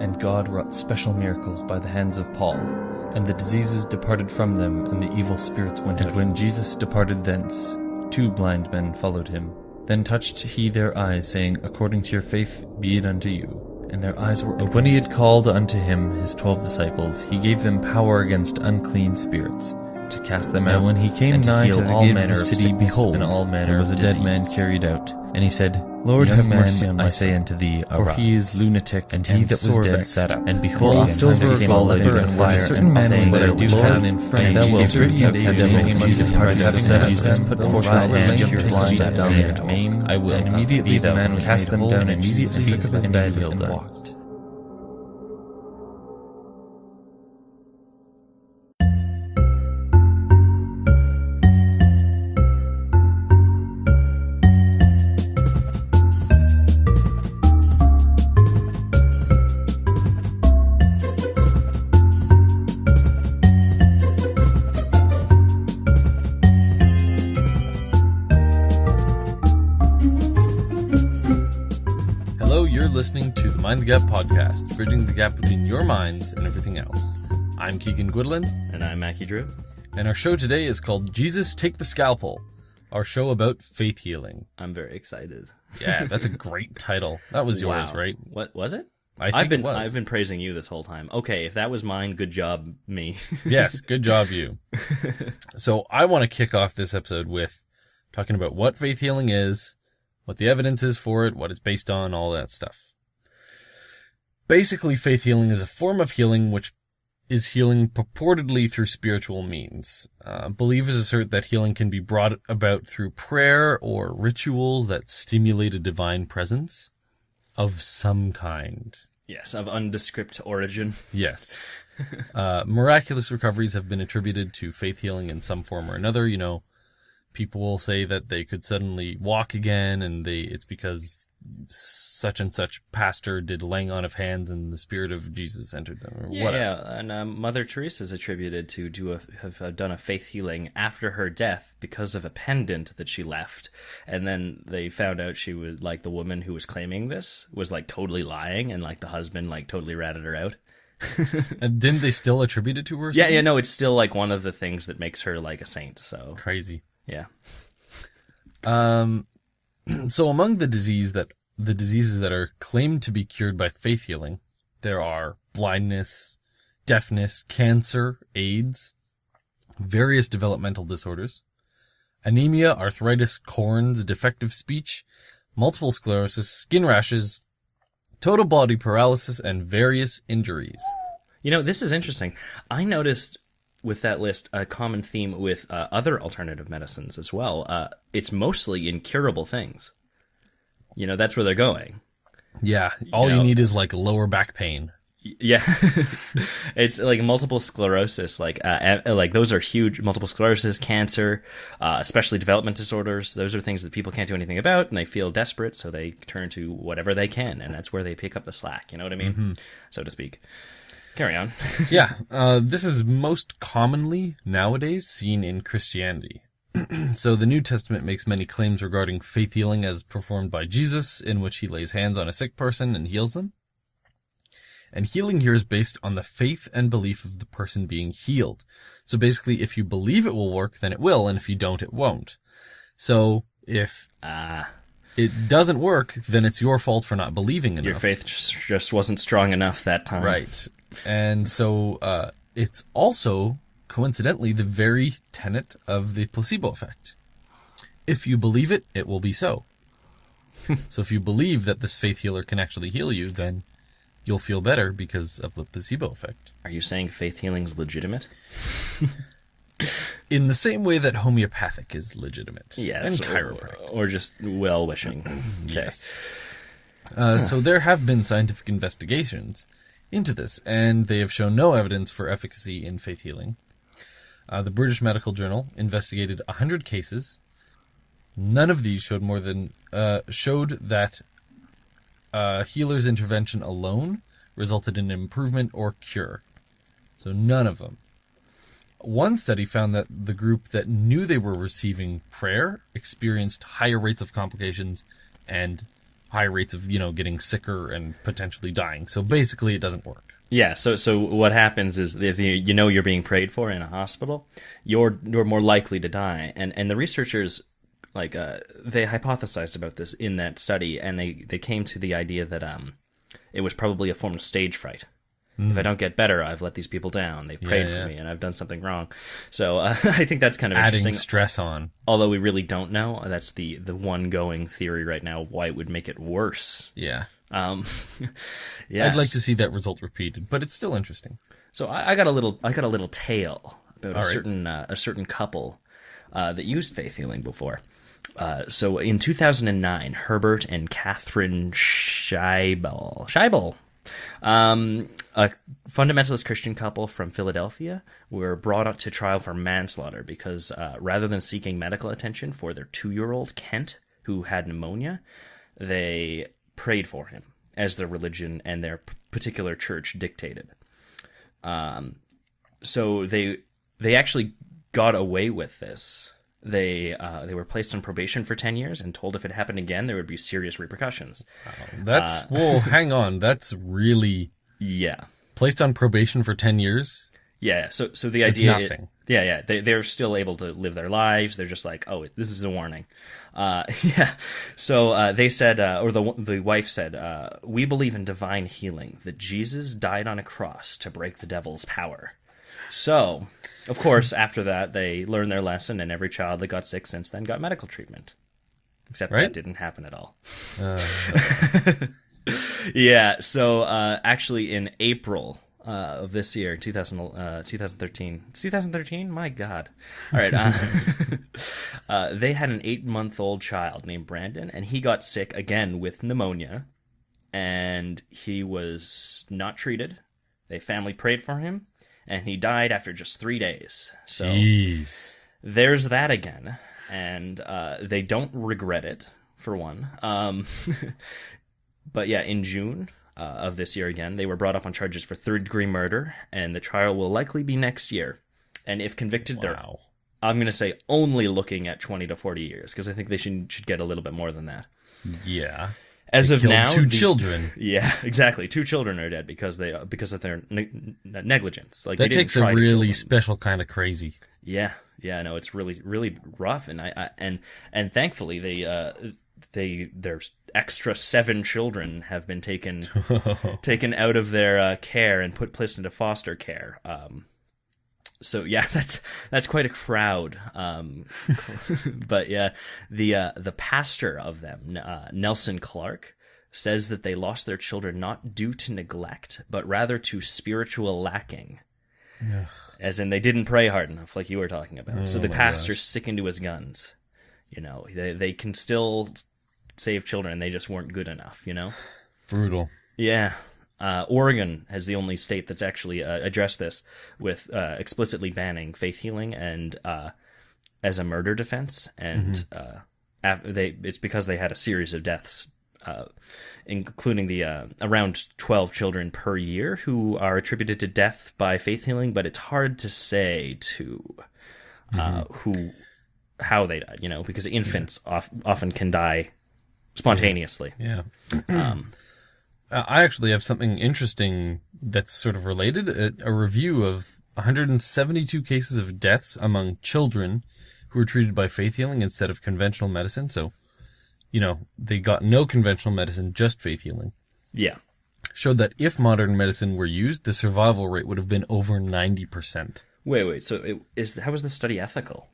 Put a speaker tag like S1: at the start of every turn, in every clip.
S1: and God wrought special miracles by the hands of Paul, and the diseases departed from them, and the evil spirits went out. And when Jesus departed thence, 2 blind men followed him. Then touched he their eyes, saying, According to your faith be it unto you. And their eyes were opened. And when he had called unto him his 12 disciples, he gave them power against unclean spirits, to cast them out. And when he came nigh to all manner of city, behold, and all manner there was a dead man carried out. And he said, Lord, have mercy on my son, I say unto thee, arise. For he is lunatic, and he that was dead sat up. And behold, silver, gold, and fire, and saying that I do have in front, and thou wilt bring out the devil, Jesus put forth his hand, your blind, dumb, and maimed, I will. And immediately the man cast them down, and immediately took up his bed and walked. Listening to the Mind the Gap podcast, bridging the gap between your minds and everything else. I'm Keegan Gwydlyn.
S2: And I'm Mackie Drew.
S1: And our show today is called Jesus Take the Scalpel, our show about faith healing.
S2: I'm very excited.
S1: Yeah, that's a great title. That was yours, right?
S2: What was it?
S1: I've
S2: been praising you this whole time. Okay, if that was mine, good job, me.
S1: Yes, good job, you. So I want to kick off this episode with talking about what faith healing is, what the evidence is for it, what it's based on, all that stuff. Basically, faith healing is a form of healing which is healing purportedly through spiritual means. Believers assert that healing can be brought about through prayer or rituals that stimulate a divine presence of some kind.
S2: Yes, of undescript origin.
S1: Yes. Miraculous recoveries have been attributed to faith healing in some form or another. You know, people will say that they could suddenly walk again, and it's because such and such pastor did laying on of hands and the spirit of Jesus entered them, or whatever.
S2: Yeah, and Mother Teresa is attributed to have done a faith healing after her death because of a pendant that she left, and then they found out she was, like, the woman who was claiming this was, like, totally lying, and, like, the husband, like, totally ratted her out.
S1: And didn't they still attribute it to her?
S2: Yeah, no, it's still, like, one of the things that makes her, like, a saint, so.
S1: Crazy.
S2: Yeah.
S1: So among the diseases that are claimed to be cured by faith healing, there are blindness, deafness, cancer, AIDS, various developmental disorders, anemia, arthritis, corns, defective speech, multiple sclerosis, skin rashes, total body paralysis, and various injuries.
S2: You know, this is interesting. I noticed with that list a common theme with other alternative medicines as well. It's mostly incurable things. You know, that's where they're going.
S1: Yeah, all you need is, like, lower back pain.
S2: Yeah. It's like multiple sclerosis, like those are huge. Multiple sclerosis, cancer, especially development disorders. Those are things that people can't do anything about, and they feel desperate, so they turn to whatever they can, and that's where they pick up the slack. You know what I mean? Mm-hmm. So to speak. Carry on.
S1: Yeah. This is most commonly nowadays seen in Christianity. So the New Testament makes many claims regarding faith healing as performed by Jesus, in which he lays hands on a sick person and heals them. And healing here is based on the faith and belief of the person being healed. So basically, if you believe it will work, then it will, and if you don't, it won't. So if it doesn't work, then it's your fault for not believing enough.
S2: Your faith just wasn't strong enough that time.
S1: Right. And so it's also, coincidentally, the very tenet of the placebo effect. If you believe it, it will be so. So if you believe that this faith healer can actually heal you, then you'll feel better because of the placebo effect.
S2: Are you saying faith healing is legitimate?
S1: In the same way that homeopathic is legitimate.
S2: Yes.
S1: And chiropractic.
S2: Or just well-wishing. Okay.
S1: Yes. So there have been scientific investigations into this, and they have shown no evidence for efficacy in faith healing. The British Medical Journal investigated 100 cases. None of these showed that healer's intervention alone resulted in improvement or cure. So none of them. One study found that the group that knew they were receiving prayer experienced higher rates of complications and
S3: high rates of, getting sicker and potentially dying. So basically it doesn't work.
S2: Yeah, so what happens is if you're being prayed for in a hospital, you're more likely to die. And the researchers, they hypothesized about this in that study, and they came to the idea that it was probably a form of stage fright. If I don't get better, I've let these people down. They've prayed for me, and I've done something wrong. So I think that's kind of
S3: adding
S2: interesting.
S3: Stress on.
S2: Although we really don't know. That's the one going theory right now of why it would make it worse.
S3: Yeah.
S2: Yes.
S3: I'd like to see that result repeated, but it's still interesting.
S2: So I got a little tale about
S3: All
S2: a certain couple that used faith healing before. So in 2009, Herbert and Catherine Scalpel, a fundamentalist Christian couple from Philadelphia, were brought up to trial for manslaughter because rather than seeking medical attention for their 2-year-old Kent, who had pneumonia, they prayed for him as their religion and their particular church dictated. So they actually got away with this. They were placed on probation for 10 years and told if it happened again, there would be serious repercussions.
S3: Well, hang on. That's really...
S2: Yeah.
S3: Placed on probation for 10 years?
S2: Yeah, so the idea...
S3: It's nothing.
S2: They're still able to live their lives. They're just like, oh, this is a warning. So they said, or the wife said, we believe in divine healing, that Jesus died on a cross to break the devil's power. So, of course, after that, they learned their lesson, and every child that got sick since then got medical treatment. Except that didn't happen at all. Yeah, so actually in April of this year, 2013. It's 2013? My God. All right. They had an 8-month-old child named Brandon, and he got sick again with pneumonia, and he was not treated. The family prayed for him, and he died after just 3 days. So
S3: Jeez.
S2: There's that again, and they don't regret it, for one. But yeah, in June of this year again, they were brought up on charges for third-degree murder, and the trial will likely be next year. And if convicted, they're, I'm going to say, only looking at 20 to 40 years, because I think they should get a little bit more than that.
S3: Yeah.
S2: As of now,
S3: 2 children.
S2: Yeah, exactly. 2 children are dead because of their negligence. Like
S3: that
S2: they didn't
S3: takes a
S2: try to kill
S3: really
S2: them.
S3: special kind of crazy.
S2: Yeah. No, it's really, really rough, and thankfully their extra 7 children have been taken out of their care and placed into foster care. So yeah, that's quite a crowd. But yeah, the pastor of them, Nelson Clark, says that they lost their children not due to neglect, but rather to spiritual lacking. As in, they didn't pray hard enough, like you were talking about. So the pastor's sticking to his guns. You know, they can still save children, they just weren't good enough, you know?
S3: Brutal.
S2: Yeah. Oregon has the only state that's actually addressed this with explicitly banning faith healing and as a murder defense, and it's because they had a series of deaths, including the around 12 children per year who are attributed to death by faith healing, but it's hard to say how they died, you know, because infants often can die spontaneously.
S3: Yeah. I actually have something interesting that's sort of related. A review of 172 cases of deaths among children who were treated by faith healing instead of conventional medicine. So, you know, they got no conventional medicine, just faith healing.
S2: Yeah.
S3: Showed that if modern medicine were used, the survival rate would have been over 90%.
S2: Wait. So how was the study ethical?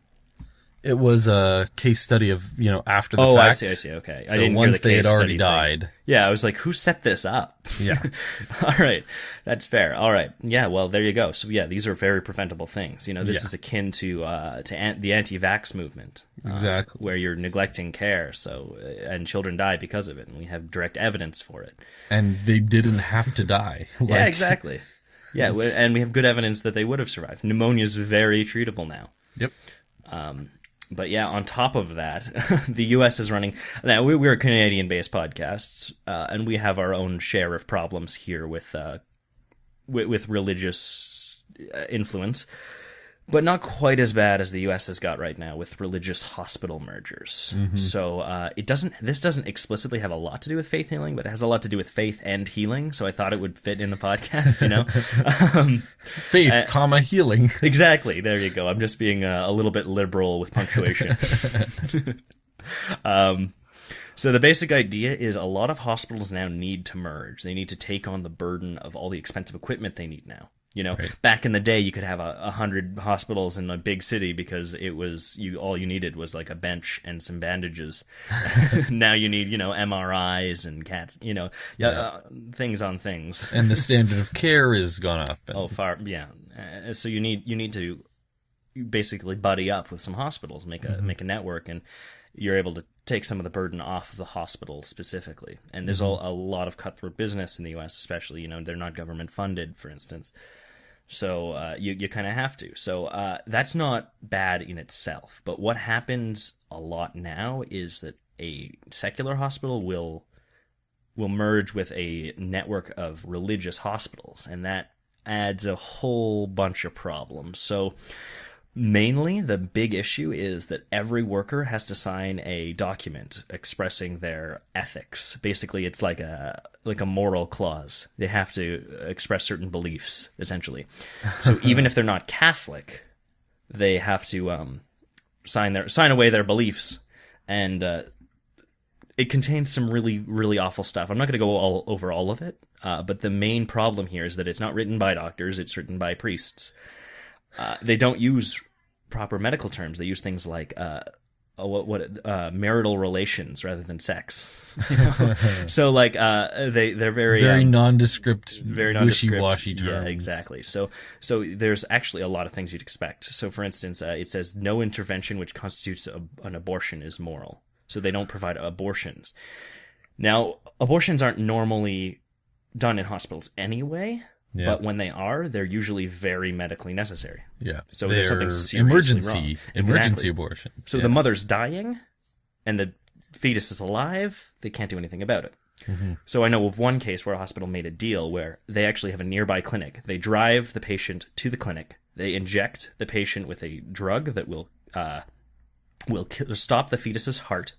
S3: It was a case study of, you know, after the fact.
S2: I see. Okay.
S3: So
S2: I didn't
S3: once
S2: hear the
S3: they had
S2: case
S3: already
S2: study
S3: died.
S2: thing. Yeah, I was like, who set this up?
S3: Yeah.
S2: All right. That's fair. All right. Yeah, well, there you go. So yeah, these are very preventable things. You know, this is akin to the anti-vax movement.
S3: Exactly.
S2: Where you're neglecting care, and children die because of it, and we have direct evidence for it.
S3: And they didn't have to die.
S2: Yeah, exactly. Yeah, and we have good evidence that they would have survived. Pneumonia is very treatable now.
S3: Yep.
S2: But yeah, on top of that, the U.S. is running... Now, we're a Canadian-based podcast, and we have our own share of problems here with religious influence. but not quite as bad as the U.S. has got right now with religious hospital mergers. So this doesn't explicitly have a lot to do with faith healing, but it has a lot to do with faith and healing. So I thought it would fit in the podcast, you know.
S3: Faith, comma, healing.
S2: Exactly. There you go. I'm just being a little bit liberal with punctuation. So the basic idea is a lot of hospitals now need to merge. They need to take on the burden of all the expensive equipment they need now. You know, back in the day, you could have 100 hospitals in a big city because it was all you needed was like a bench and some bandages. Now you need, you know, MRIs and CATs, you know, things on things.
S3: And the standard of care has gone up.
S2: So you need to basically buddy up with some hospitals, make a network, and you're able to take some of the burden off of the hospital specifically. And there's a lot of cutthroat business in the U.S., especially, you know, they're not government funded, for instance. So you kind of have to. So that's not bad in itself. But what happens a lot now is that a secular hospital will merge with a network of religious hospitals, and that adds a whole bunch of problems. So mainly, the big issue is that every worker has to sign a document expressing their ethics. Basically, it's like a moral clause. They have to express certain beliefs, essentially. So even if they're not Catholic, they have to sign away their beliefs, and it contains some really, really awful stuff. I'm not going to go over all of it, but the main problem here is that it's not written by doctors; it's written by priests. They don't use proper medical terms. They use things like marital relations rather than sex. You know? So like they're very
S3: nondescript,
S2: very
S3: wishy-washy terms.
S2: Yeah, exactly. So there's actually a lot of things you'd expect. So for instance, it says no intervention which constitutes an abortion is moral. So they don't provide abortions. Now, abortions aren't normally done in hospitals anyway. Yeah. But when they are, they're usually very medically necessary.
S3: Yeah.
S2: So there's something seriously wrong.
S3: Emergency abortion.
S2: So the mother's dying, and the fetus is alive. They can't do anything about it. So I know of one case where a hospital made a deal where they actually have a nearby clinic. They drive the patient to the clinic. They inject the patient with a drug that will stop the fetus's heart,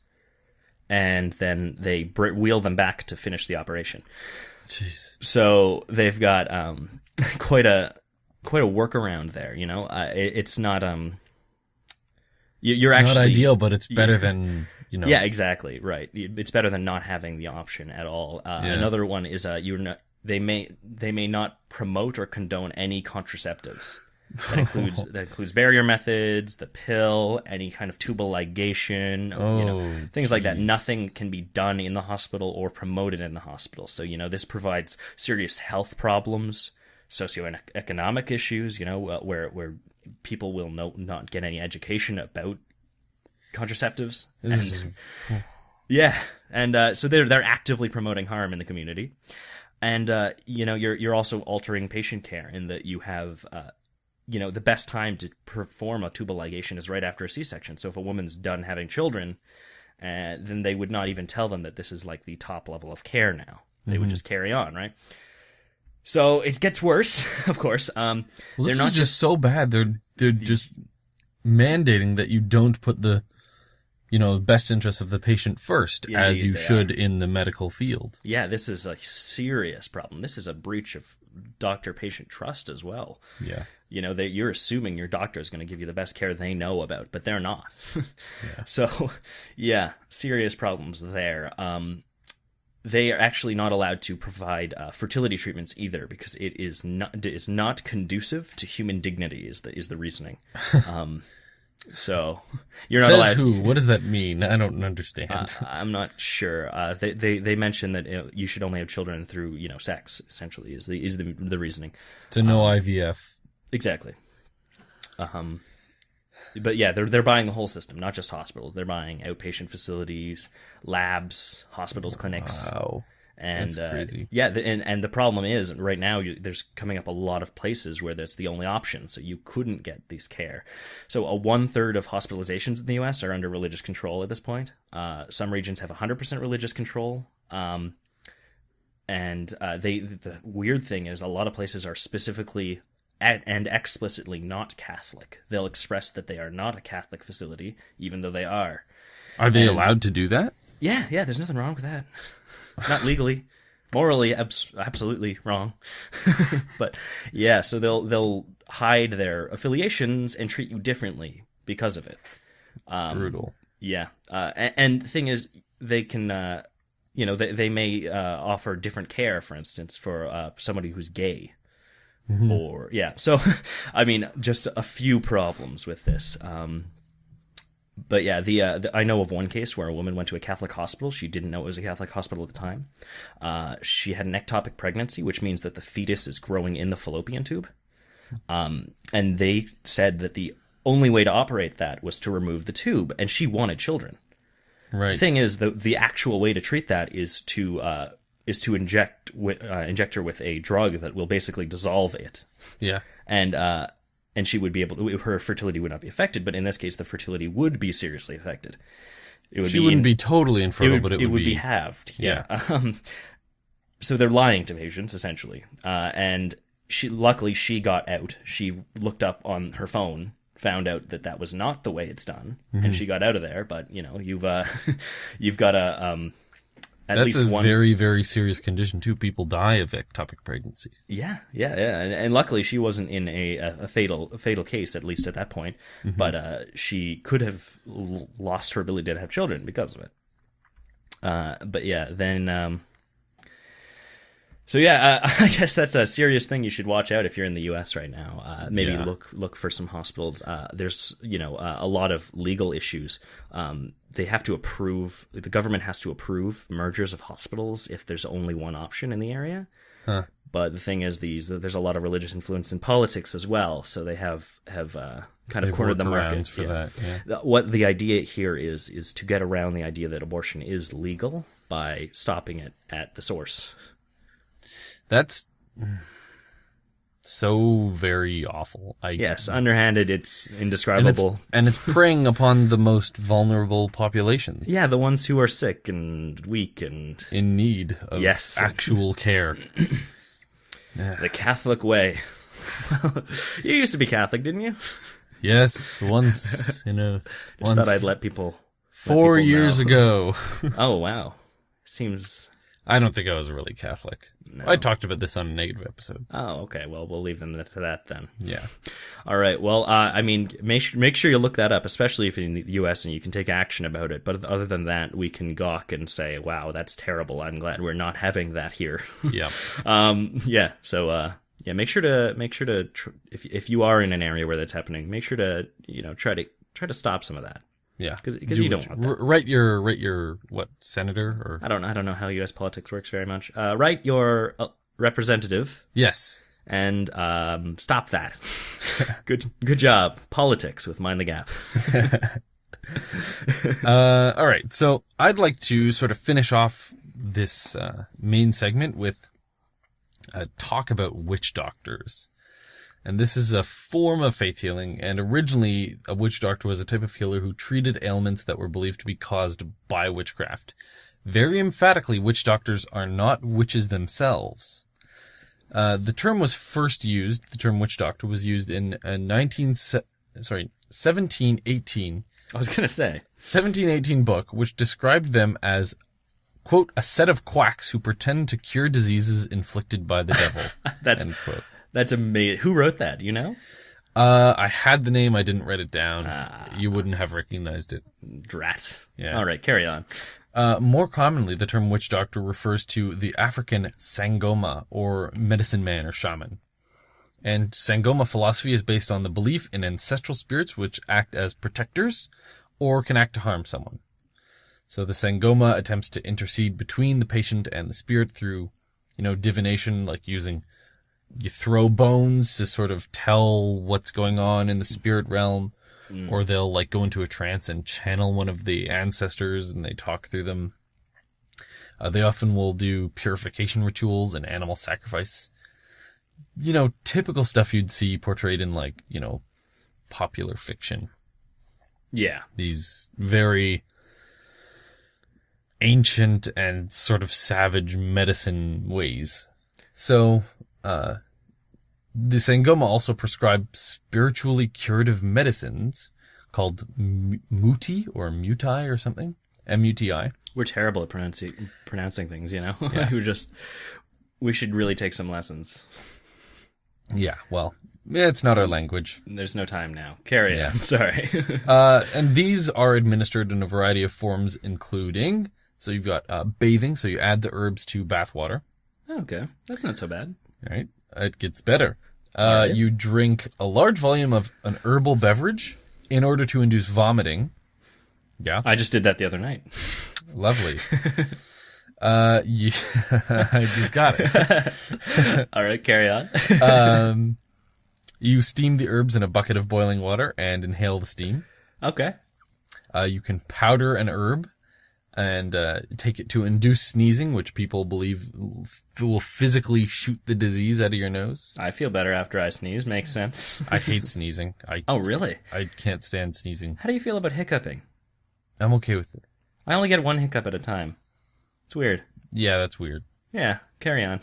S2: and then they wheel them back to finish the operation.
S3: Jeez.
S2: So they've got quite a workaround there, you know. It's not you're
S3: it's
S2: actually
S3: not ideal, but it's better than, you know.
S2: Yeah, exactly, right. It's better than not having the option at all. Another one is they may not promote or condone any contraceptives. That includes barrier methods, the pill, any kind of tubal ligation, you know, things like that. Nothing can be done in the hospital or promoted in the hospital. So, you know, this provides serious health problems, socioeconomic issues, you know, where people will not get any education about contraceptives. So they're actively promoting harm in the community. And, you know, you're also altering patient care in that you have, you know, the best time to perform a tubal ligation is right after a C-section. So if a woman's done having children, then they would not even tell them that this is like the top level of care now. They would just carry on, right? So it gets worse, of course.
S3: Well, this is just so bad. They're just mandating that you don't put the, you know, best interest of the patient first, as you should in the medical field.
S2: Yeah, this is a serious problem. This is a breach of doctor-patient trust as well.
S3: Yeah.
S2: You know, you're assuming your doctor is going to give you the best care they know about, but they're not. So, yeah, serious problems there. They are actually not allowed to provide fertility treatments either because it is not conducive to human dignity. Is the reasoning? So you're not allowed.
S3: Who? What does that mean? I don't understand.
S2: I'm not sure. They mention that you should only have children through, you know, sex. Essentially, is the reasoning.
S3: So no IVF.
S2: Exactly. But yeah, they're buying the whole system, not just hospitals. They're buying outpatient facilities, labs, hospitals, clinics.
S3: Wow.
S2: And
S3: that's crazy.
S2: And the problem is right now there's coming up a lot of places where that's the only option, so you couldn't get this care. So 1/3 of hospitalizations in the U.S. are under religious control at this point. Some regions have 100% religious control. And the weird thing is a lot of places are specifically and explicitly not Catholic. They'll express that they are not a Catholic facility, even though they are.
S3: Are they allowed to do that?
S2: Yeah, there's nothing wrong with that. Not legally. Morally, absolutely wrong. But yeah, so they'll hide their affiliations and treat you differently because of it.
S3: Brutal.
S2: Yeah. And the thing is, they can, they may offer different care, for instance, for somebody who's gay.
S3: Mm-hmm.
S2: Or, yeah. So, I mean, just a few problems with this. But yeah, I know of one case where a woman went to a Catholic hospital. She didn't know it was a Catholic hospital at the time. She had an ectopic pregnancy, which means that the fetus is growing in the fallopian tube. And they said that the only way to operate that was to remove the tube, and she wanted children.
S3: Right.
S2: The thing is, the actual way to treat that is to inject her with a drug that will basically dissolve it.
S3: Yeah.
S2: And she would be able to, her fertility would not be affected, but in this case, the fertility would be seriously affected.
S3: She wouldn't be totally infertile, but
S2: it would be halved. Yeah. So they're lying to patients, essentially. And luckily she got out. She looked up on her phone, found out that was not the way it's done, and she got out of there. But you've got a
S3: That's a very, very serious condition too. People die of ectopic pregnancy.
S2: Yeah. And luckily she wasn't in a fatal case, at least at that point. Mm-hmm. But she could have lost her ability to have children because of it. But yeah, then. So yeah, I guess that's a serious thing you should watch out if you're in the U.S. right now. Maybe look for some hospitals. There's a lot of legal issues. They have to approve. The government has to approve mergers of hospitals if there's only one option in the area.
S3: Huh.
S2: But the thing is, there's a lot of religious influence in politics as well. So they have kind of cornered the market
S3: for that. Yeah.
S2: What the idea here is to get around the idea that abortion is legal by stopping it at the source.
S3: That's so very awful.
S2: Yes, underhanded, it's indescribable.
S3: And it's preying upon the most vulnerable populations.
S2: Yeah, the ones who are sick and weak and
S3: in need of actual care.
S2: The Catholic way. You used to be Catholic, didn't you?
S3: Yes, once.
S2: Just thought I'd let people
S3: 4 years ago.
S2: Oh, wow. Seems...
S3: I don't think I was really Catholic.
S2: No.
S3: I talked about this on a negative episode.
S2: Oh, okay. Well, we'll leave them to that then.
S3: Yeah.
S2: All right. Well, I mean, make sure you look that up, especially if you're in the U.S. and you can take action about it. But other than that, we can gawk and say, "Wow, that's terrible. I'm glad we're not having that here."
S3: Yeah.
S2: Yeah. So, make sure to if you are in an area where that's happening, make sure to try to stop some of that.
S3: Yeah,
S2: because you don't want that.
S3: Write your what, senator or
S2: I don't know how U.S. politics works very much. Write your representative.
S3: Yes,
S2: and stop that. Good job, politics with Mind the Gap.
S3: All right, so I'd like to sort of finish off this main segment with a talk about witch doctors. And this is a form of faith healing, and originally a witch doctor was a type of healer who treated ailments that were believed to be caused by witchcraft. Very emphatically, witch doctors are not witches themselves. The term was first used, the term witch doctor was used in 1718.
S2: I was going to say.
S3: 1718 book, which described them as, quote, a set of quacks who pretend to cure diseases inflicted by the devil, end quote.
S2: That's amazing. Who wrote that? Do you know?
S3: I had the name. I didn't write it down. You wouldn't have recognized it.
S2: Drat.
S3: Yeah.
S2: All right, carry on.
S3: More commonly, the term witch doctor refers to the African Sangoma, or medicine man or shaman. And Sangoma philosophy is based on the belief in ancestral spirits which act as protectors or can act to harm someone. So the Sangoma attempts to intercede between the patient and the spirit through, divination, like you throw bones to sort of tell what's going on in the spirit realm, or they'll go into a trance and channel one of the ancestors and they talk through them. They often will do purification rituals and animal sacrifice. Typical stuff you'd see portrayed in popular fiction.
S2: Yeah.
S3: These very ancient and sort of savage medicine ways. So, The Sangoma also prescribe spiritually curative medicines called muti or mutai or something. M-U-T-I.
S2: We're terrible at pronouncing things, you know?
S3: Yeah.
S2: We should really take some lessons.
S3: Yeah, well, it's not our language.
S2: There's no time now. Carry on. Sorry.
S3: And these are administered in a variety of forms, including, so you've got bathing, so you add the herbs to bath water.
S2: Okay. That's not so bad.
S3: Right? It gets better.
S2: Right.
S3: You drink a large volume of an herbal beverage in order to induce vomiting. Yeah.
S2: I just did that the other night.
S3: Lovely. I just got it.
S2: All right, carry on.
S3: You steam the herbs in a bucket of boiling water and inhale the steam.
S2: Okay.
S3: You can powder an herb and take it to induce sneezing, which people believe will physically shoot the disease out of your nose.
S2: I feel better after I sneeze. Makes sense.
S3: I hate sneezing.
S2: Oh, really?
S3: I can't stand sneezing.
S2: How do you feel about hiccuping?
S3: I'm okay with it.
S2: I only get one hiccup at a time. It's weird.
S3: Yeah, that's weird.
S2: Yeah, carry on.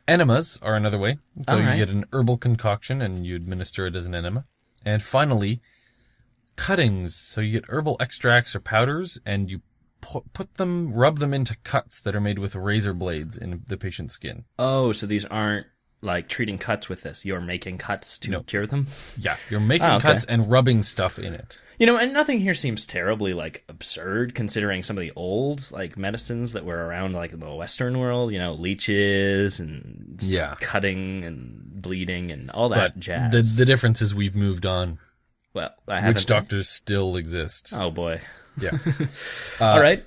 S3: Enemas are another way. So
S2: All right.
S3: you get an herbal concoction and you administer it as an enema. And finally, cuttings. So you get herbal extracts or powders and you rub them into cuts that are made with razor blades in the patient's skin.
S2: Oh, so these aren't like treating cuts with this. You're making cuts to cure them?
S3: Yeah, you're making
S2: okay.
S3: cuts and rubbing stuff in it.
S2: You know, and nothing here seems terribly, like, absurd, considering some of the old, like, medicines that were around, like, in the Western world, you know, leeches and cutting and bleeding and all that
S3: But
S2: jazz.
S3: the difference is we've moved on.
S2: Well, I haven't.
S3: Witch doctors still exist.
S2: Oh, boy.
S3: Yeah.
S2: All right.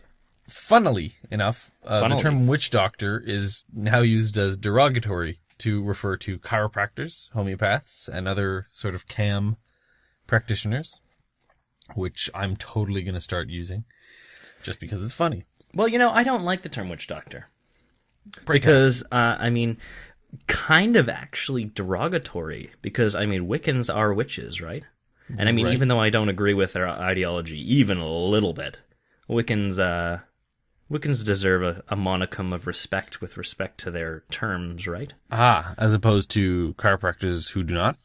S3: Funnily enough, the
S2: Funnily.
S3: term witch doctor is now used as derogatory to refer to chiropractors, homeopaths, and other sort of CAM practitioners, which I'm totally going to start using just because it's funny.
S2: Well, you know, I don't like the term witch doctor. Because, I mean, kind of actually derogatory. Because, I mean, Wiccans are witches, right? And I mean,
S3: Right.
S2: even though I don't agree with their ideology even a little bit, Wiccans deserve a monicum of respect with respect to their terms, right?
S3: Ah, as opposed to chiropractors who do not?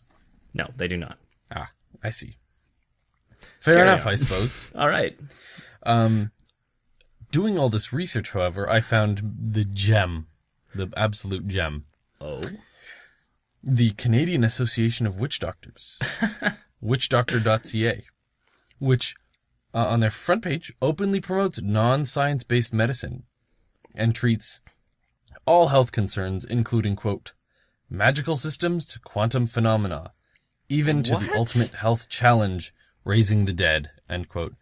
S2: No, they do not.
S3: Ah, I see. Fair
S2: Carry
S3: enough,
S2: on.
S3: I suppose.
S2: All right.
S3: Doing all this research, however, I found the gem, the absolute gem.
S2: Oh?
S3: The Canadian Association of Witch Doctors, witchdoctor.ca, which on their front page openly promotes non-science-based medicine and treats all health concerns, including, quote, magical systems to quantum phenomena, even to the
S2: What?
S3: ultimate health challenge, raising the dead, end quote.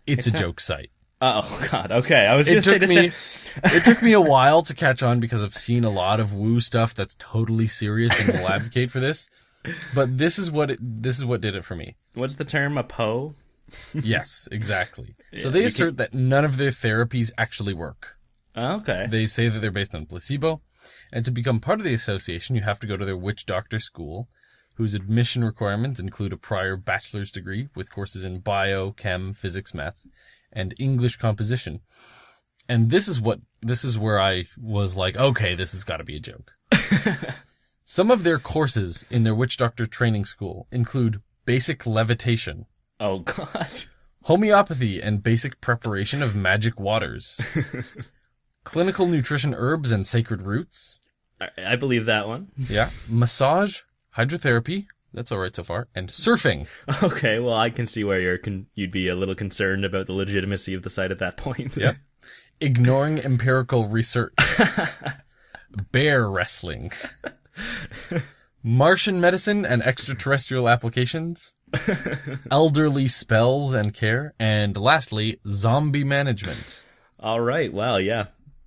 S3: It's a joke site.
S2: Oh, God. Okay. I was going
S3: It
S2: to say
S3: took
S2: this.
S3: me, it took me a while to catch on because I've seen a lot of woo stuff that's totally serious and will advocate for this. But this is what did it for me.
S2: What's the term? A Poe?
S3: Yes, exactly. So
S2: Yeah,
S3: they
S2: you
S3: assert that none of their therapies actually work.
S2: Okay.
S3: They say that they're based on placebo. And to become part of the association, you have to go to their witch doctor school, whose admission requirements include a prior bachelor's degree with courses in bio, chem, physics, math, and English composition. And this is where I was like, okay, this has got to be a joke. Some of their courses in their witch doctor training school include basic levitation,
S2: Oh, God.
S3: homeopathy and basic preparation of magic waters, clinical nutrition herbs and sacred roots,
S2: I believe that one.
S3: yeah, massage, hydrotherapy, that's all right so far, and surfing.
S2: Okay, well, I can see where you'd be a little concerned about the legitimacy of the site at that point.
S3: Yeah. Ignoring empirical research, bear wrestling, Martian medicine and extraterrestrial applications, elderly spells and care, and lastly, zombie management.
S2: All right, well, yeah,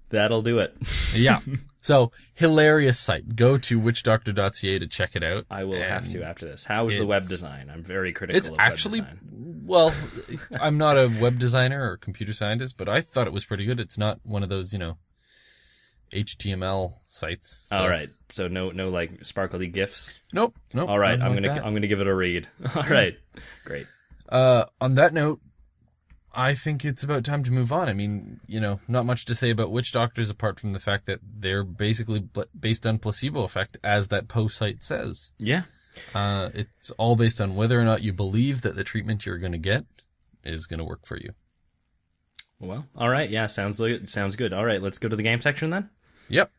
S2: that'll do it.
S3: Yeah. So, hilarious site. Go to witchdoctor.ca to check it out.
S2: I will have
S3: And
S2: to after this. How is the web design? I'm very critical
S3: It's
S2: of
S3: actually,
S2: web design.
S3: well, I'm not a web designer or computer scientist, but I thought it was pretty good. It's not one of those, HTML sites. So.
S2: All right, so no like sparkly gifs.
S3: Nope.
S2: All right,
S3: nothing
S2: I'm
S3: like
S2: gonna
S3: that.
S2: I'm gonna give it a read. All right, great.
S3: On that note, I think it's about time to move on. I mean, not much to say about witch doctors apart from the fact that they're basically based on placebo effect, as that Poe site says.
S2: Yeah.
S3: It's all based on whether or not you believe that the treatment you're going to get is going to work for you.
S2: Well, all right. Yeah, sounds good. All right, let's go to the game section then.
S3: Yep.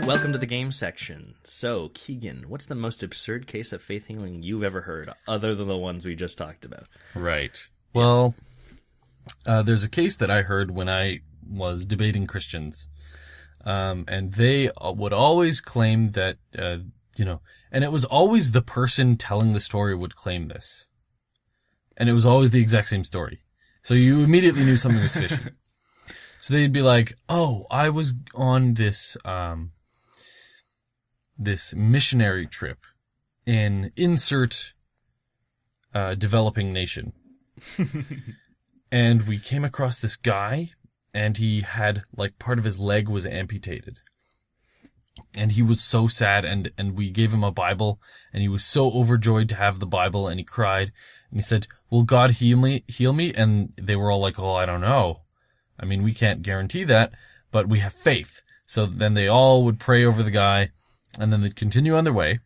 S2: Welcome to the game section. So, Keegan, what's the most absurd case of faith healing you've ever heard, other than the ones we just talked about?
S3: Right. Well, there's a case that I heard when I was debating Christians, and they would always claim that, and it was always the person telling the story would claim this. And it was always the exact same story. So you immediately knew something was fishy. So they'd be like, oh, I was on this missionary trip in insert developing nation. And we came across this guy, and he had, part of his leg was amputated. And he was so sad, and we gave him a Bible, and he was so overjoyed to have the Bible, and he cried, and he said, will God heal me? And they were all like, oh, I don't know. I mean, we can't guarantee that, but we have faith. So then they all would pray over the guy, and then they'd continue on their way,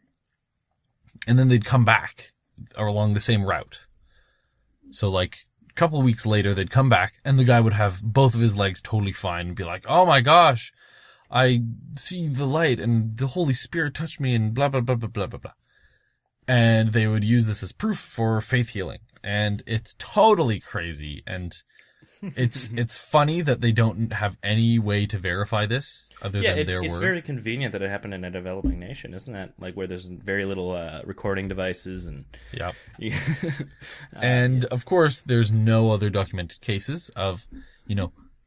S3: and then they'd come back along the same route. So, a couple of weeks later, they'd come back, and the guy would have both of his legs totally fine, and be like, oh my gosh, I see the light, and the Holy Spirit touched me, and blah, blah, blah, blah, blah, blah, blah. And they would use this as proof for faith healing. And it's totally crazy, and it's funny that they don't have any way to verify this other than their word.
S2: It's very convenient that it happened in a developing nation, isn't that? Where there's very little recording devices and.
S3: Yep. And of course, there's no other documented cases of,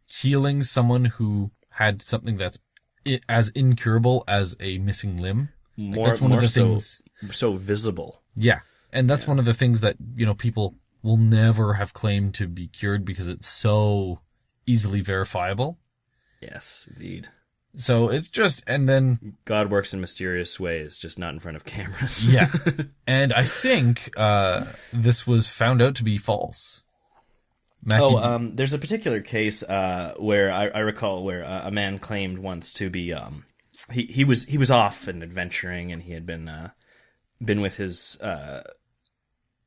S3: healing someone who had something that's as incurable as a missing limb.
S2: That's one of the things so visible.
S3: Yeah, and that's one of the things that people will never have claimed to be cured because it's so easily verifiable.
S2: Yes, indeed.
S3: So it's just, and then...
S2: God works in mysterious ways, just not in front of cameras.
S3: Yeah. And I think this was found out to be false.
S2: Mackie, there's a particular case where I recall where a man claimed once to be... He was off and adventuring, and he had been with his...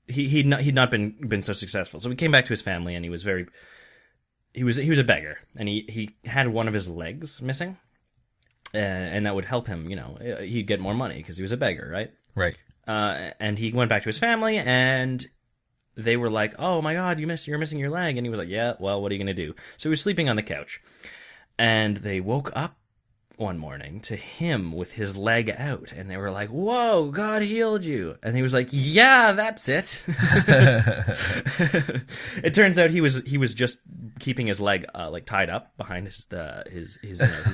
S2: He'd not been so successful. So he came back to his family, and he was a beggar, and he had one of his legs missing, and that would help him. He'd get more money because he was a beggar, right?
S3: Right.
S2: And he went back to his family, and they were like, "Oh my God, you're missing your leg," and he was like, "Yeah, well, what are you gonna do?" So he was sleeping on the couch, and they woke up one morning to him with his leg out, and they were like, "Whoa, God healed you," and he was like, "Yeah, that's it." It turns out he was just keeping his leg tied up behind his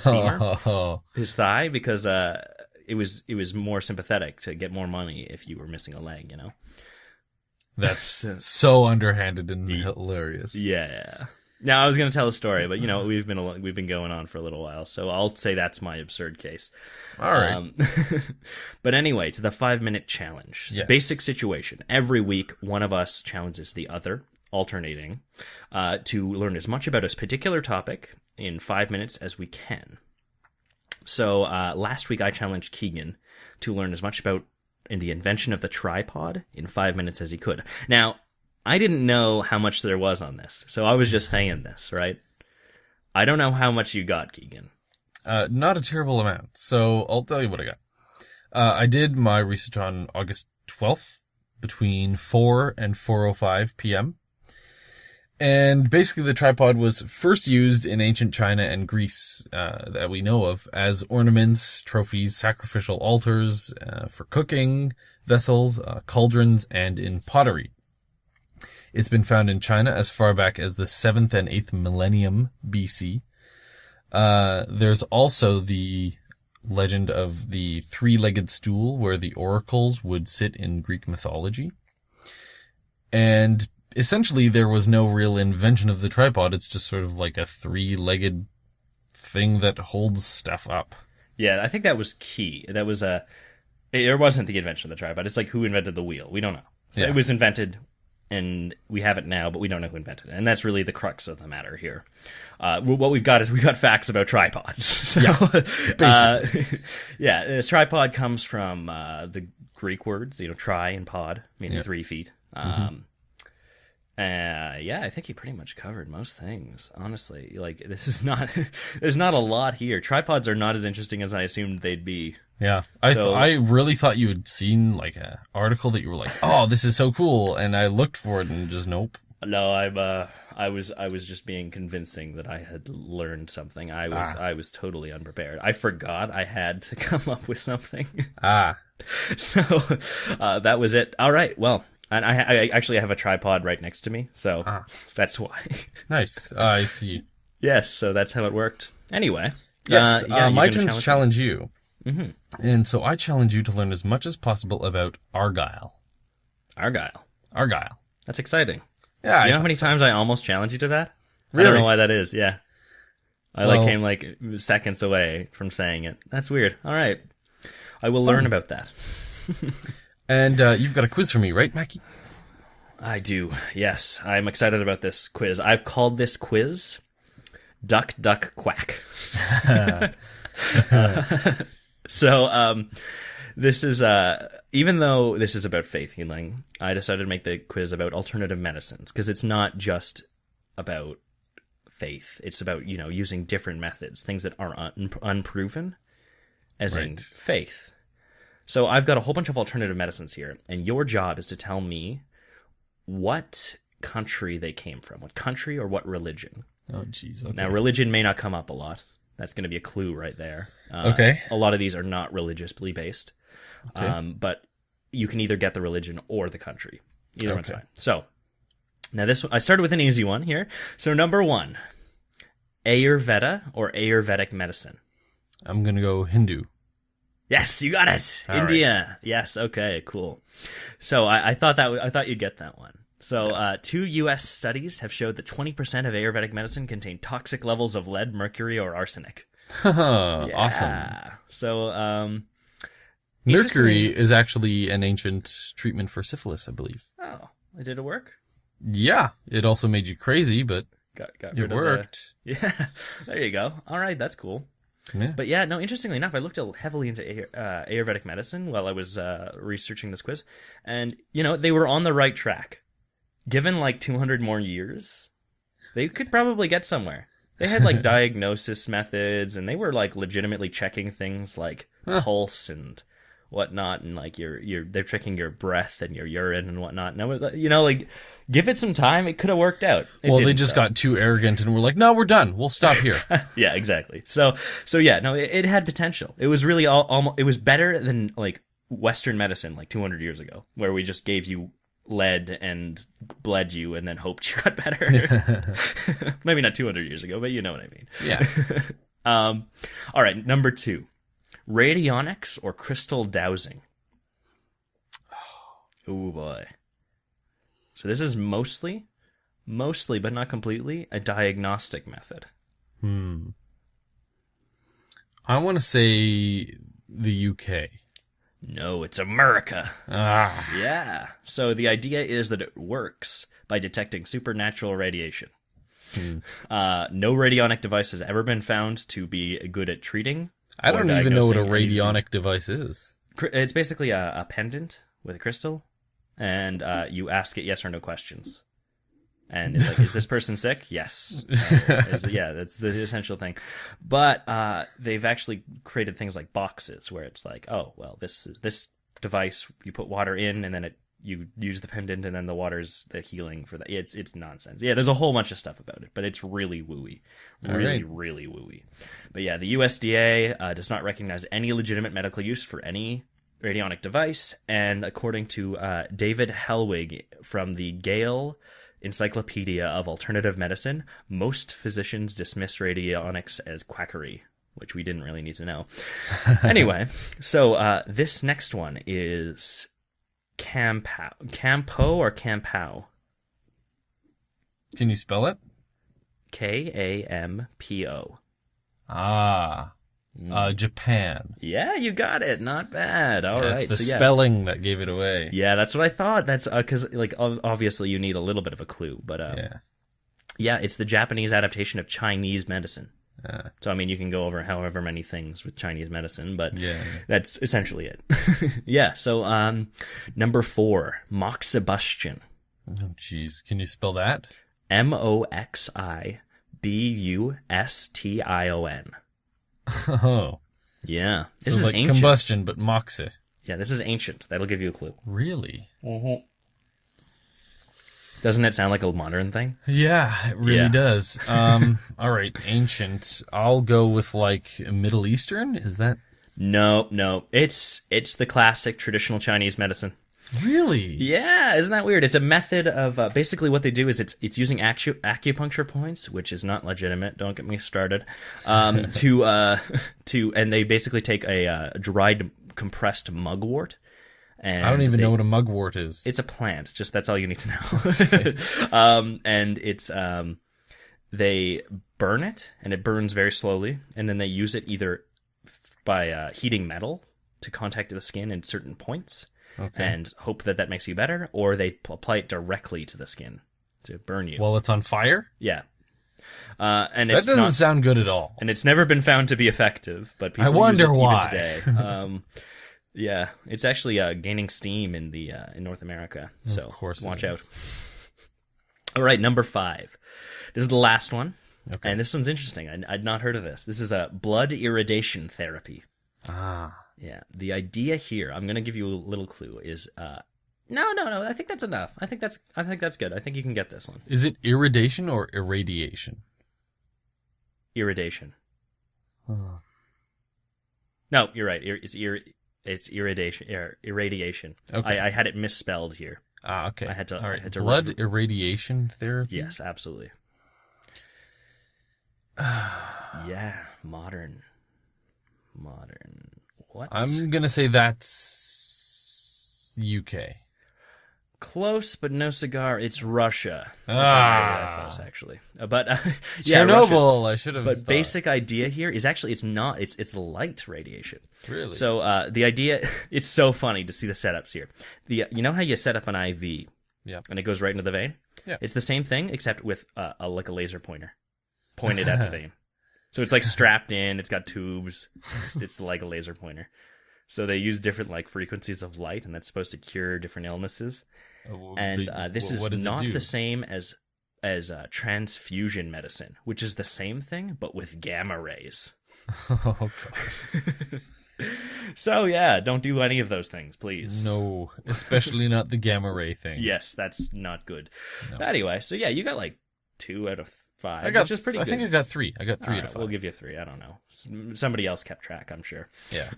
S2: femur, his thigh, because it was more sympathetic to get more money if you were missing a leg,
S3: That's so underhanded and hilarious.
S2: Yeah. Now, I was going to tell a story, but we've been going on for a little while, so I'll say that's my absurd case.
S3: All right.
S2: But anyway, to the 5-minute challenge. Yes. Basic situation. Every week, one of us challenges the other, alternating, to learn as much about a particular topic in 5 minutes as we can. So last week, I challenged Keegan to learn as much about the invention of the tripod in 5 minutes as he could. Now, I didn't know how much there was on this, so I was just saying this, right? I don't know how much you got, Keegan.
S3: Not a terrible amount, so I'll tell you what I got. I did my research on August 12th, between 4 and 4:05 p.m., and basically the tripod was first used in ancient China and Greece, that we know of, as ornaments, trophies, sacrificial altars, for cooking, vessels, cauldrons, and in pottery. It's been found in China as far back as the 7th and 8th millennium BC. There's also the legend of the 3-legged stool where the oracles would sit in Greek mythology. And essentially there was no real invention of the tripod. It's just sort of like a 3-legged thing that holds stuff up.
S2: Yeah, I think that was key. That was it wasn't the invention of the tripod. It's like who invented the wheel? We don't know. So it was invented, and we have it now, but we don't know who invented it. And that's really the crux of the matter here. What we've got is facts about tripods. So,
S3: basically.
S2: This tripod comes from the Greek words, tri and pod, meaning 3 feet. I think he pretty much covered most things, honestly. Like, this is not, there's not a lot here. Tripods are not as interesting as I assumed they'd be.
S3: Yeah. I really thought you had seen, like, an article that you were like, oh, this is so cool, and I looked for it and just nope.
S2: No, I was just being convincing that I had learned something. I was totally unprepared. I forgot I had to come up with something. So, that was it. All right, well. And I actually have a tripod right next to me, so that's why.
S3: Nice. I see.
S2: Yes, so that's how it worked. Anyway.
S3: Yes, my turn to challenge you. Mm-hmm. And so I challenge you to learn as much as possible about Argyle.
S2: Argyle.
S3: That's
S2: exciting.
S3: Yeah.
S2: You know how many times I almost challenged you to that?
S3: Really?
S2: I don't know why that is, yeah. I came seconds away from saying it. That's weird. All right. I will learn about that.
S3: And you've got a quiz for me, right, Mackie?
S2: I do, yes. I'm excited about this quiz. I've called this quiz Duck, Duck, Quack. So, this is, even though this is about faith healing, I decided to make the quiz about alternative medicines, because it's not just about faith. It's about, using different methods, things that are unproven, as in faith. So I've got a whole bunch of alternative medicines here, and your job is to tell me what country they came from, what country or what religion.
S3: Oh, jeez. Okay.
S2: Now, religion may not come up a lot. That's going to be a clue right there.
S3: Okay.
S2: A lot of these are not religiously based, but you can either get the religion or the country. Either one's fine. So now I started with an easy one here. So number 1, Ayurveda or Ayurvedic medicine.
S3: I'm going to go Hindu.
S2: Yes, you got it.
S3: All
S2: India.
S3: right.
S2: Yes. Okay. Cool. So I thought you'd get that one. So 2 U.S. studies have showed that 20% of Ayurvedic medicine contain toxic levels of lead, mercury, or arsenic.
S3: Awesome.
S2: So
S3: mercury is actually an ancient treatment for syphilis, I believe.
S2: Oh, did it work?
S3: Yeah, it also made you crazy, but
S2: got
S3: it worked.
S2: Yeah. There you go. All right. That's cool.
S3: Yeah.
S2: But yeah, no, interestingly enough, I looked heavily into Ayurvedic medicine while I was researching this quiz. And, they were on the right track. Given like 200 more years, they could probably get somewhere. They had like diagnosis methods, and they were like legitimately checking things like pulse and whatnot, and like they're checking your breath and your urine and whatnot. And give it some time, it could have worked out.
S3: They just got too arrogant and were like, no, we're done. We'll stop here.
S2: Yeah, exactly. So yeah, no, it had potential. It was really almost, it was better than like Western medicine like 200 years ago, where we just gave you lead and bled you and then hoped you got better. Maybe not 200 years ago, but you know what I mean.
S3: Yeah.
S2: All right, number 2. Radionics or crystal dowsing? Oh boy. So this is mostly, but not completely, a diagnostic method.
S3: I want to say the UK.
S2: No, it's America.
S3: Ah.
S2: Yeah. So the idea is that it works by detecting supernatural radiation. No radionic device has ever been found to be good at treating.
S3: I don't even know what a radionic device is.
S2: It's basically a pendant with a crystal, and you ask it yes or no questions. And it's like, is this person sick? Yes. Yeah, that's the essential thing. But they've actually created things like boxes where it's like, oh, well, this device, you put water in, and then you use the pendant, and then the water's the healing for that. It's nonsense. Yeah, there's a whole bunch of stuff about it, but it's really wooey. Really wooey. But yeah, the USDA does not recognize any legitimate medical use for any radionic device, and according to David Helwig from the Gale Encyclopedia of Alternative Medicine, most physicians dismiss radionics as quackery, which we didn't really need to know. Anyway, so this next one is Campo or Campao?
S3: Can you spell it?
S2: Kampo.
S3: Japan.
S2: Yeah, you got it. Not bad. All right.
S3: It's the
S2: So,
S3: spelling that gave it away.
S2: Yeah, that's what I thought. That's because, like, obviously you need a little bit of a clue, but yeah, it's the Japanese adaptation of Chinese medicine. So, I mean, you can go over however many things with Chinese medicine, but that's essentially it. Yeah. So, number 4, moxibustion.
S3: Oh, jeez. Can you spell that?
S2: Moxibustion.
S3: Oh.
S2: Yeah.
S3: So
S2: This is
S3: like
S2: ancient.
S3: combustion, but moxie.
S2: Yeah, this is ancient. That'll give you a clue.
S3: Really?
S2: Mm-hmm. Doesn't it sound like a modern thing?
S3: Yeah, it really does. All right, ancient. I'll go with like Middle Eastern. Is that?
S2: No. It's the classic traditional Chinese medicine.
S3: Really?
S2: Yeah, isn't that weird? It's a method of basically what they do is it's using acupuncture points, which is not legitimate. Don't get me started. And they basically take a dried compressed mugwort. And
S3: I don't even know what a mugwort is.
S2: It's a plant. Just that's all you need to know. And it's they burn it, and it burns very slowly, and then they use it either by heating metal to contact the skin in certain points. Okay. And hope that makes you better, or they apply it directly to the skin to burn you.
S3: While it's on fire?
S2: Yeah. And
S3: that doesn't sound good at all.
S2: And it's never been found to be effective, but people
S3: use it
S2: even today. Yeah, it's actually gaining steam in North America, so
S3: of course
S2: watch out. All right, number 5. This is the last one, and this one's interesting. I'd not heard of this. This is a blood irradiation therapy. Yeah, the idea here, I'm going to give you a little clue, is no, I think that's enough. I think that's good. I think you can get this one.
S3: Is it iridation or irradiation?
S2: Irradiation. No, you're right. It's irradiation. Okay. I had it misspelled here.
S3: Okay.
S2: I had to.
S3: All right. Blood irradiation therapy?
S2: Yes, absolutely. Yeah, modern. What?
S3: I'm going to say that's UK.
S2: Close, but no cigar. It's Russia. It's not very close, actually. But yeah,
S3: Chernobyl.
S2: Russia.
S3: I should have.
S2: But basic idea here is actually it's not. It's light radiation.
S3: Really?
S2: So the idea. It's so funny to see the setups here. You know how you set up an IV.
S3: Yeah.
S2: And it goes right into the vein.
S3: Yeah.
S2: It's the same thing except with like a laser pointer pointed at the vein. So it's like strapped in. It's got tubes. It's like a laser pointer. So they use different like frequencies of light, and that's supposed to cure different illnesses. And this is not the same as transfusion medicine, which is the same thing but with gamma rays.
S3: Oh god.
S2: So yeah, don't do any of those things, please.
S3: No, especially not the gamma ray thing.
S2: Yes, that's not good. No. Anyway, so yeah, you got like 2 out of 5, which is pretty good.
S3: I think I got 3. I got 3 out of 5.
S2: We'll give you 3. I don't know. Somebody else kept track, I'm sure.
S3: Yeah.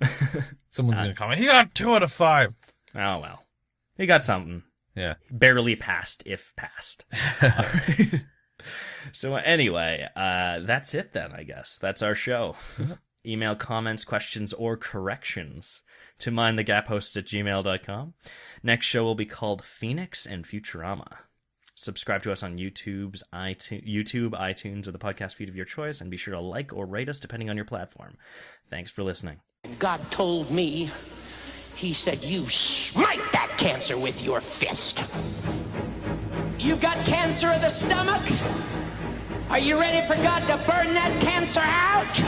S3: Someone's going to comment, he got 2 out of 5.
S2: Oh, well. He got something.
S3: Yeah.
S2: Barely passed, if passed. So anyway, that's it then, I guess. That's our show. Email comments, questions, or corrections to mindthegaphosts@gmail.com. Next show will be called Phoenix and Futurama. Subscribe to us on YouTube, iTunes, or the podcast feed of your choice, and be sure to like or rate us depending on your platform. Thanks for listening.
S4: God told me, he said, you smite that cancer with your fist. You got cancer of the stomach? Are you ready for God to burn that cancer out?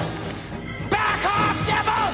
S4: Back off, devil!